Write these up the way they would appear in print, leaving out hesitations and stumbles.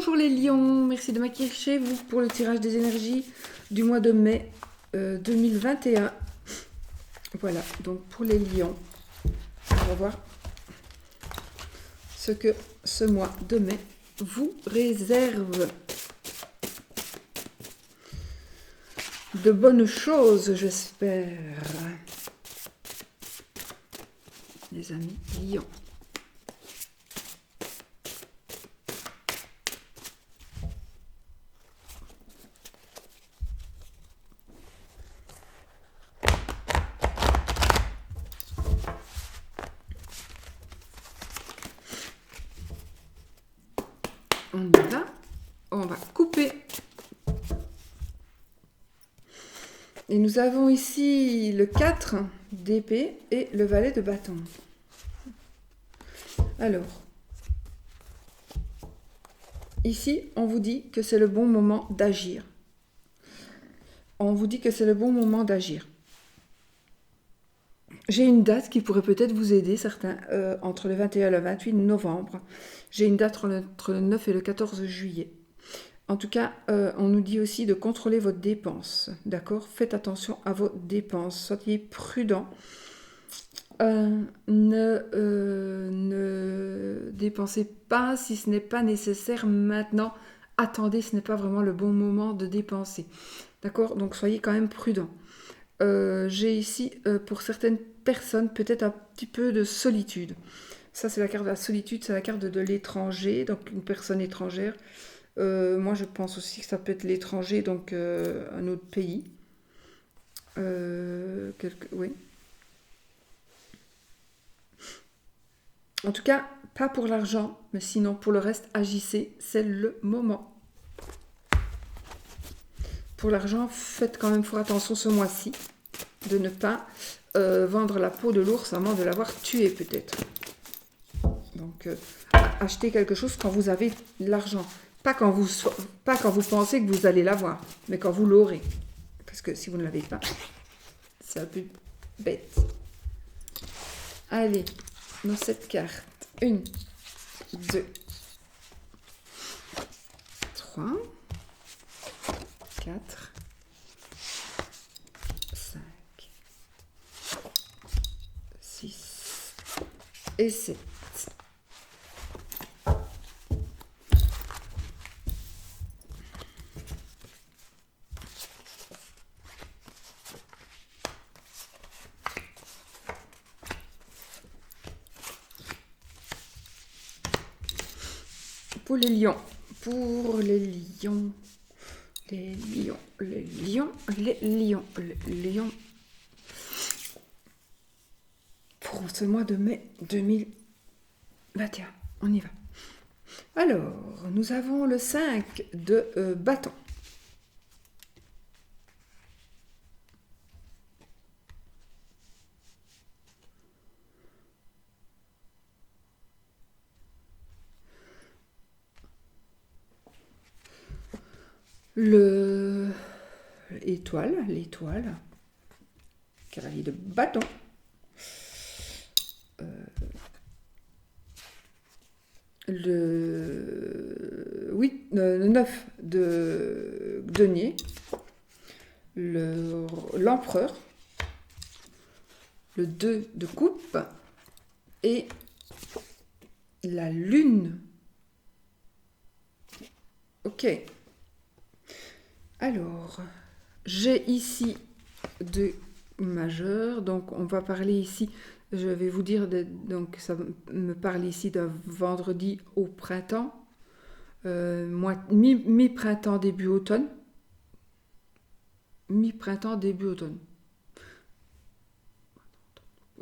Bonjour les lions, merci de m'accueillir chez vous pour le tirage des énergies du mois de mai 2021. Voilà, donc pour les lions, on va voir ce que ce mois de mai vous réserve. De bonnes choses, j'espère. Les amis lions. On y va, on va couper. Et nous avons ici le 4 d'épée et le valet de bâton. Alors, ici, on vous dit que c'est le bon moment d'agir. On vous dit que c'est le bon moment d'agir. J'ai une date qui pourrait peut-être vous aider, certains, entre le 21 et le 28 novembre. J'ai une date entre le 9 et le 14 juillet. En tout cas, on nous dit aussi de contrôler vos dépenses, d'accord? Faites attention à vos dépenses, soyez prudents. Ne dépensez pas si ce n'est pas nécessaire maintenant. Attendez, ce n'est pas vraiment le bon moment de dépenser, d'accord? Donc soyez quand même prudents. J'ai ici, pour certaines personnes, peut-être un petit peu de solitude. Ça, c'est la carte de la solitude, c'est la carte de l'étranger, donc une personne étrangère. Moi, je pense aussi que ça peut être l'étranger, donc un autre pays. Oui. En tout cas, pas pour l'argent, mais sinon pour le reste, agissez, c'est le moment. Pour l'argent, faites quand même fort attention ce mois-ci, de ne pas vendre la peau de l'ours avant de l'avoir tué peut-être. Donc, achetez quelque chose quand vous avez l'argent. Pas quand vous pensez que vous allez l'avoir, mais quand vous l'aurez. Parce que si vous ne l'avez pas, c'est un peu bête. Allez, dans cette carte, 1, 2, 3, 4, 5, 6 et 7. Pour les lions, les lions, pour ce mois de mai 2021, on y va. Alors, nous avons le 5 de bâton. L'étoile, cavalier de bâton, le 9 de denier, l'empereur, le 2 de coupe et la lune. Ok. Alors, j'ai ici 2 majeurs, donc on va parler ici, je vais vous dire, donc ça me parle ici d'un vendredi au printemps, mi-printemps, début automne. Mi-printemps, début automne.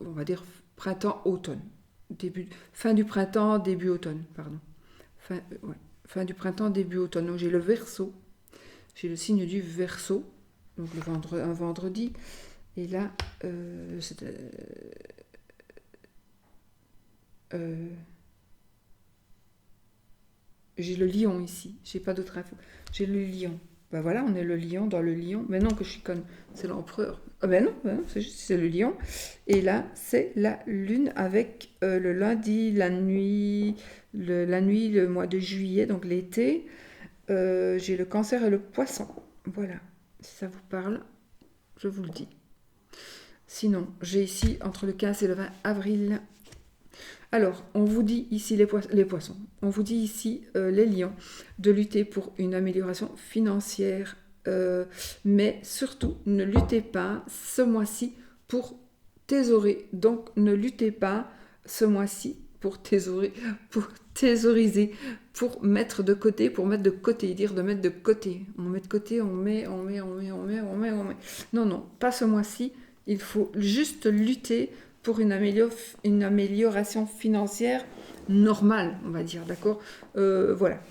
On va dire printemps-automne. Fin du printemps, début automne, pardon. Fin du printemps, début automne. Donc j'ai le Verseau. J'ai le signe du Verseau, donc un vendredi. Et là, j'ai le lion ici. J'ai pas d'autres infos. J'ai le lion. Ben voilà, on est le lion dans le lion. Mais non, que je suis conne, c'est l'empereur. Ah ben non, c'est juste, c'est le lion. Et là, c'est la lune avec le lundi, la nuit, le mois de juillet, donc l'été. J'ai le cancer et le poisson. Voilà, si ça vous parle, je vous le dis. Sinon, j'ai ici entre le 15 et le 20 avril. Alors, on vous dit ici les poissons, on vous dit ici les lions, de lutter pour une amélioration financière, mais surtout ne luttez pas ce mois-ci pour thésaurer. Donc, ne luttez pas ce mois-ci pour thésaurer, pour thésauriser, pour mettre de côté, dire de mettre de côté. On met de côté, on met. Non, non, pas ce mois-ci. Il faut juste lutter pour une amélioration financière normale, on va dire, d'accord. Voilà.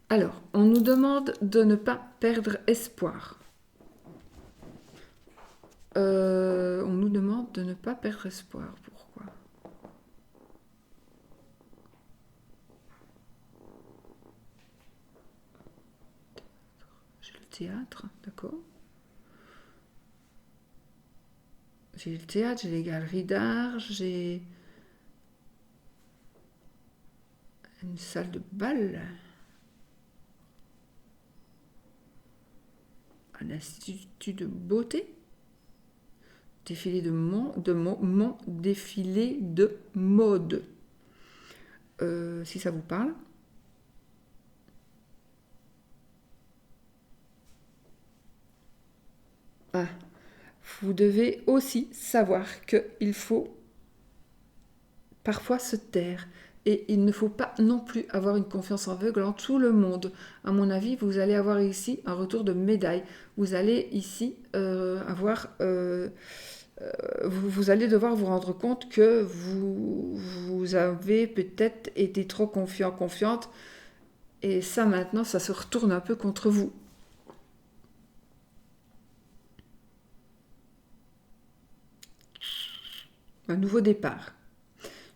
Alors, on nous demande de ne pas perdre espoir. On nous demande de ne pas perdre espoir. Pourquoi? J'ai le théâtre, d'accord. J'ai le théâtre, j'ai les galeries d'art, j'ai une salle de bal, un institut de beauté, défilé de défilé de mode. Si ça vous parle. Ah, vous devez aussi savoir qu'il faut parfois se taire. Et il ne faut pas non plus avoir une confiance aveugle en tout le monde. À mon avis, vous allez avoir ici un retour de médaille. Vous allez ici vous allez devoir vous rendre compte que vous avez peut-être été trop confiant, confiante. Et ça maintenant, ça se retourne un peu contre vous. Un nouveau départ.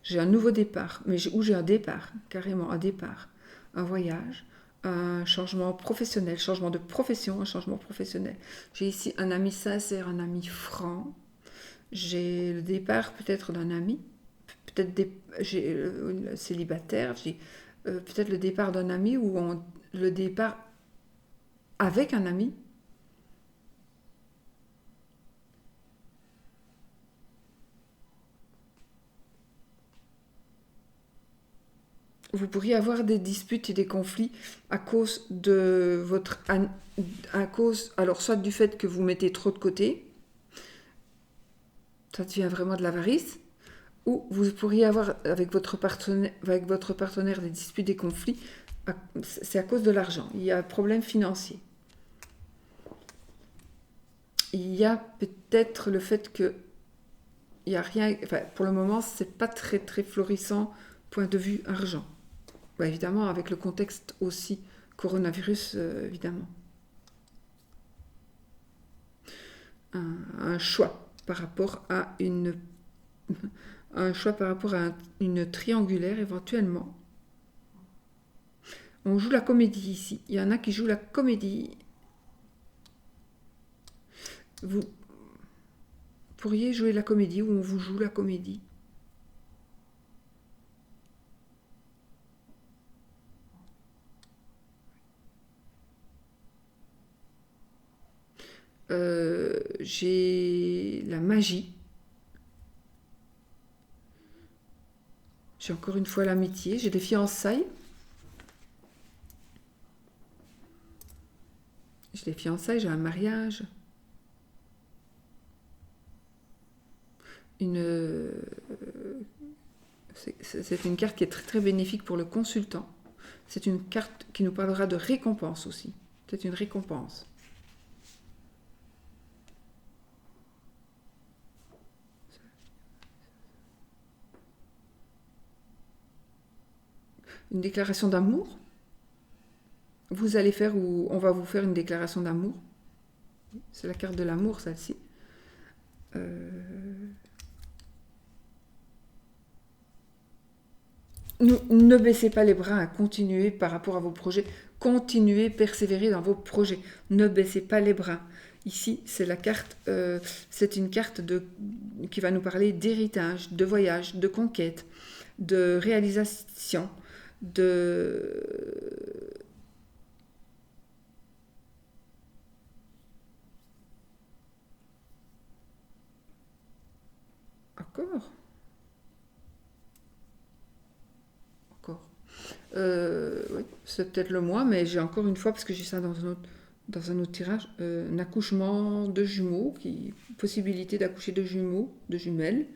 J'ai un nouveau départ, mais où j'ai un départ, carrément un départ, un voyage, un changement professionnel, changement de profession, un changement professionnel. J'ai ici un ami sincère, un ami franc. J'ai le départ peut-être d'un ami, peut-être j'ai célibataire, j'ai peut-être le départ d'un ami ou le départ avec un ami. Vous pourriez avoir des disputes et des conflits à cause de à cause, alors soit du fait que vous mettez trop de côté, ça devient vraiment de l'avarice, ou vous pourriez avoir avec votre partenaire des disputes, des conflits, c'est à cause de l'argent. Il y a un problème financier. Il y a peut-être le fait que il y a rien, enfin, pour le moment, c'est pas très très florissant point de vue argent. Bah, évidemment, avec le contexte aussi coronavirus, évidemment. Un choix par rapport à un choix par rapport à une triangulaire éventuellement. On joue la comédie ici. Il y en a qui jouent la comédie. Vous pourriez jouer la comédie ou on vous joue la comédie. J'ai la magie. J'ai encore une fois l'amitié. J'ai des fiançailles. J'ai des fiançailles, j'ai un mariage. C'est une carte qui est très très bénéfique pour le consultant. C'est une carte qui nous parlera de récompense aussi. C'est une récompense. Une déclaration d'amour. Vous allez faire ou on va vous faire une déclaration d'amour. C'est la carte de l'amour, celle-ci. Ne baissez pas les bras, hein, continuez par rapport à vos projets, continuez, persévérez dans vos projets, ne baissez pas les bras. Ici, c'est la carte, c'est une carte qui va nous parler d'héritage, de voyage, de conquête, de réalisation, de... Encore? Encore. Oui, c'est peut-être le mois, mais j'ai encore une fois, parce que j'ai ça dans un autre tirage, un accouchement de jumeaux, possibilité d'accoucher de jumeaux, de jumelles.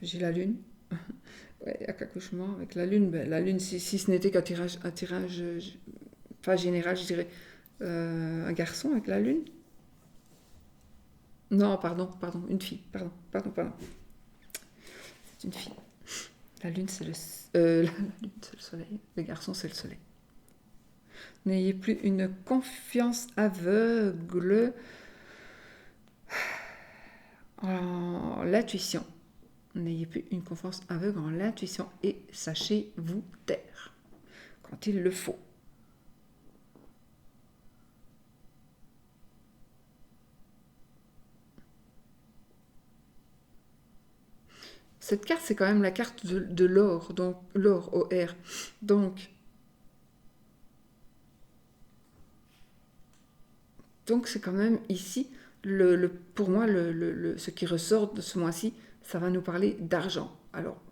J'ai la lune. Ouais, accouchement avec la lune. Ben, la lune, si ce n'était un tirage pas général, je dirais un garçon avec la lune. Non, pardon, une fille. Pardon. C'est une fille. La lune, c'est la lune, c'est le soleil. Le garçon, c'est le soleil. N'ayez plus une confiance aveugle en l'intuition. N'ayez plus une confiance aveugle en l'intuition et sachez vous taire quand il le faut. Cette carte, c'est quand même la carte de l'or, donc l'or, O-R. Donc c'est quand même ici, pour moi, ce qui ressort de ce mois-ci, ça va nous parler d'argent. Alors,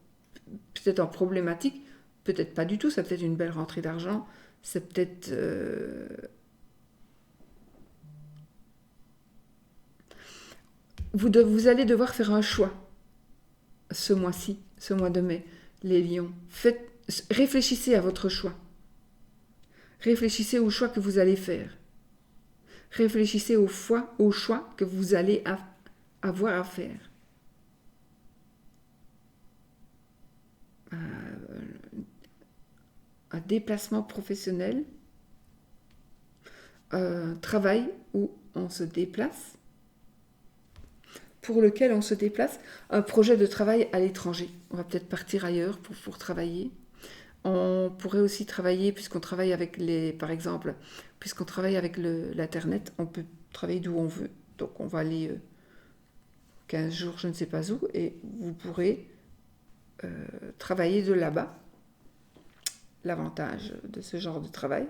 peut-être en problématique, peut-être pas du tout, c'est peut-être une belle rentrée d'argent, c'est peut-être... vous allez devoir faire un choix ce mois-ci, ce mois de mai, les lions. Réfléchissez à votre choix. Réfléchissez au choix que vous allez faire. Réfléchissez au choix que vous allez avoir à faire. Un déplacement professionnel, un travail où on se déplace, pour lequel on se déplace, un projet de travail à l'étranger. On va peut-être partir ailleurs pour travailler. On pourrait aussi travailler, puisqu'on travaille avec par exemple, puisqu'on travaille avec l'Internet, on peut travailler d'où on veut. Donc on va aller 15 jours, je ne sais pas où, et vous pourrez travailler de là-bas. L'avantage de ce genre de travail.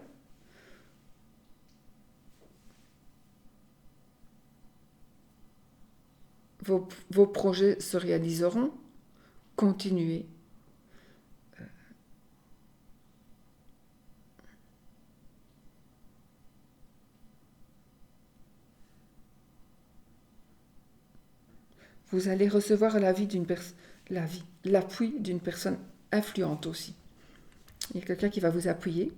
Vos projets se réaliseront. Continuez. Vous allez recevoir l'appui d'une personne influente aussi. Il y a quelqu'un qui va vous appuyer.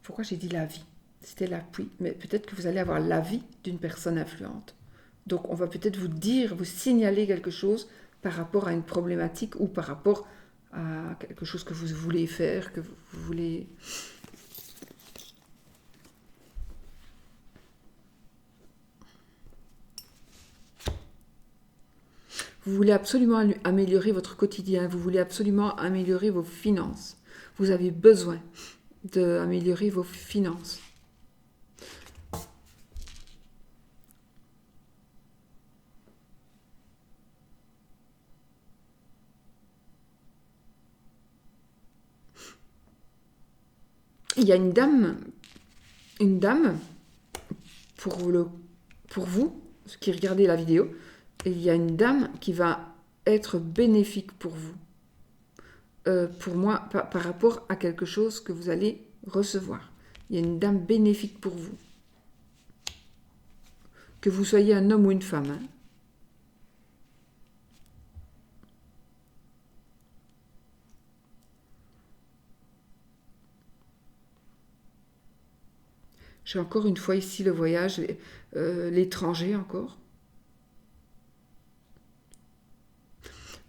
Pourquoi j'ai dit la vie? C'était l'appui, mais peut-être que vous allez avoir l'avis d'une personne influente. Donc on va peut-être vous signaler quelque chose par rapport à une problématique ou par rapport à quelque chose que vous voulez faire, que vous voulez... Vous voulez absolument améliorer votre quotidien, vous voulez absolument améliorer vos finances. Vous avez besoin d'améliorer vos finances. Il y a une dame pour vous qui regardez la vidéo, il y a une dame qui va être bénéfique pour vous. Pour moi, par rapport à quelque chose que vous allez recevoir. Il y a une dame bénéfique pour vous. Que vous soyez un homme ou une femme. Hein. J'ai encore une fois ici le voyage, l'étranger encore.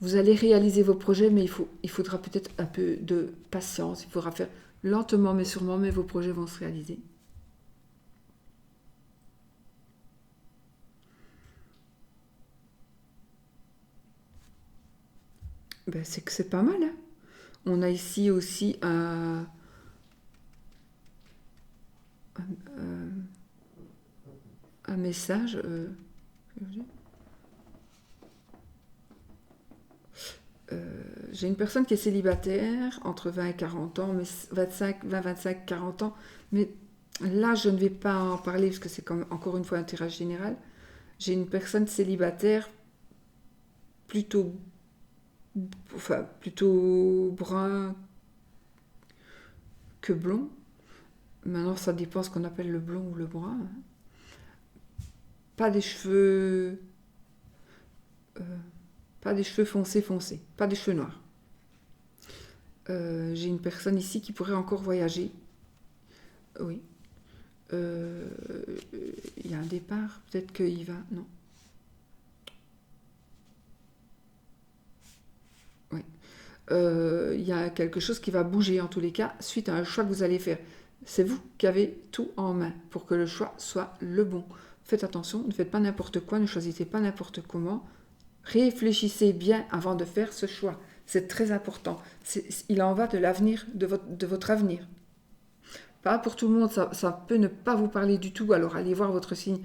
Vous allez réaliser vos projets, mais il faudra peut-être un peu de patience. Il faudra faire lentement mais sûrement, mais vos projets vont se réaliser. Ben, c'est que c'est pas mal, hein. On a ici aussi un- un message. J'ai une personne qui est célibataire, entre 20 et 40 ans, mais 25, 40 ans. Mais là, je ne vais pas en parler parce que c'est comme encore une fois un tirage général. J'ai une personne célibataire plutôt, enfin, plutôt brun que blond. Maintenant, ça dépend ce qu'on appelle le blond ou le brun, hein. Pas des cheveux, euh, pas des cheveux foncés foncés, pas des cheveux noirs. J'ai une personne ici qui pourrait encore voyager. Oui. Euh, Il y a un départ, peut-être qu'il va. Non. Oui. Il y a quelque chose qui va bouger en tous les cas suite à un choix que vous allez faire. C'est vous qui avez tout en main pour que le choix soit le bon. Faites attention, ne faites pas n'importe quoi, ne choisissez pas n'importe comment. Réfléchissez bien avant de faire ce choix. C'est très important. Il en va de l'avenir, de votre avenir. Pas pour tout le monde, ça peut ne pas vous parler du tout. Alors allez voir votre signe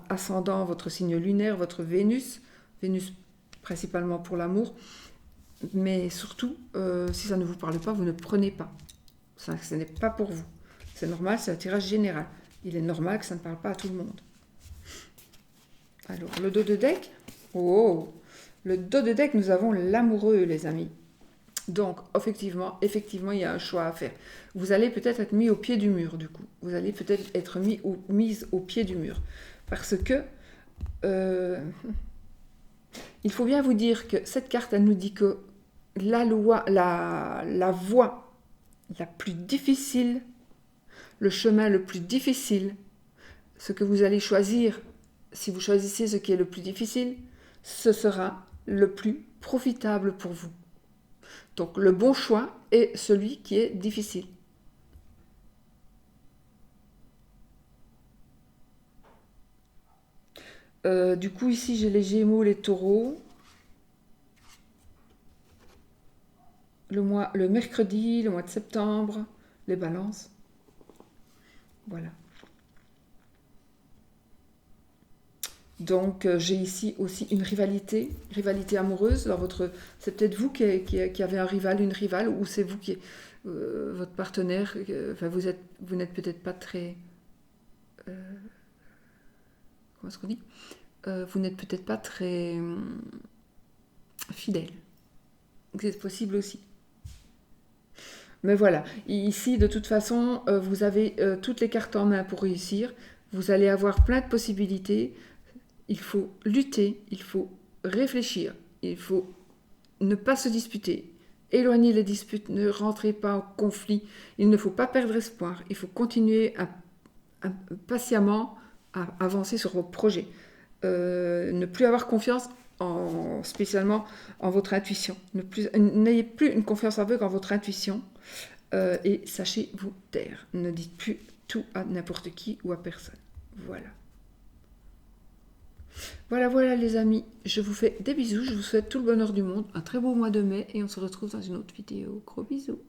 ascendant, votre signe lunaire, votre Vénus. Vénus principalement pour l'amour. Mais surtout, si ça ne vous parle pas, vous ne prenez pas. Ça, ce n'est pas pour vous. C'est normal, c'est un tirage général. Il est normal que ça ne parle pas à tout le monde. Alors, le dos de deck. Oh, le dos de deck, nous avons l'amoureux, les amis. Donc, effectivement, il y a un choix à faire. Vous allez peut-être être mis au pied du mur, du coup. Vous allez peut-être être mise au pied du mur. Parce que, euh, il faut bien vous dire que cette carte, elle nous dit que la voie la plus difficile, le chemin le plus difficile, ce que vous allez choisir, si vous choisissez ce qui est le plus difficile, ce sera le plus profitable pour vous. Donc le bon choix est celui qui est difficile. Du coup, ici, j'ai les Gémeaux, les Taureaux. Le mercredi, le mois de septembre, les Balances. Voilà. Donc j'ai ici aussi une rivalité amoureuse. C'est peut-être vous qui avez un rival, une rivale, ou c'est vous qui, votre partenaire. Enfin, vous n'êtes peut-être pas très, comment est-ce qu'on dit? Vous n'êtes peut-être pas très fidèle. C'est possible aussi. Mais voilà, ici de toute façon, vous avez toutes les cartes en main pour réussir. Vous allez avoir plein de possibilités. Il faut lutter, il faut réfléchir, il faut ne pas se disputer, éloigner les disputes, ne rentrez pas en conflit, il ne faut pas perdre espoir, il faut continuer patiemment à avancer sur vos projets. Ne plus avoir confiance spécialement en votre intuition. N'ayez plus une confiance aveugle en votre intuition et sachez vous taire. Ne dites plus tout à n'importe qui ou à personne. Voilà. Voilà les amis, je vous fais des bisous, je vous souhaite tout le bonheur du monde, un très beau mois de mai et on se retrouve dans une autre vidéo. Gros bisous.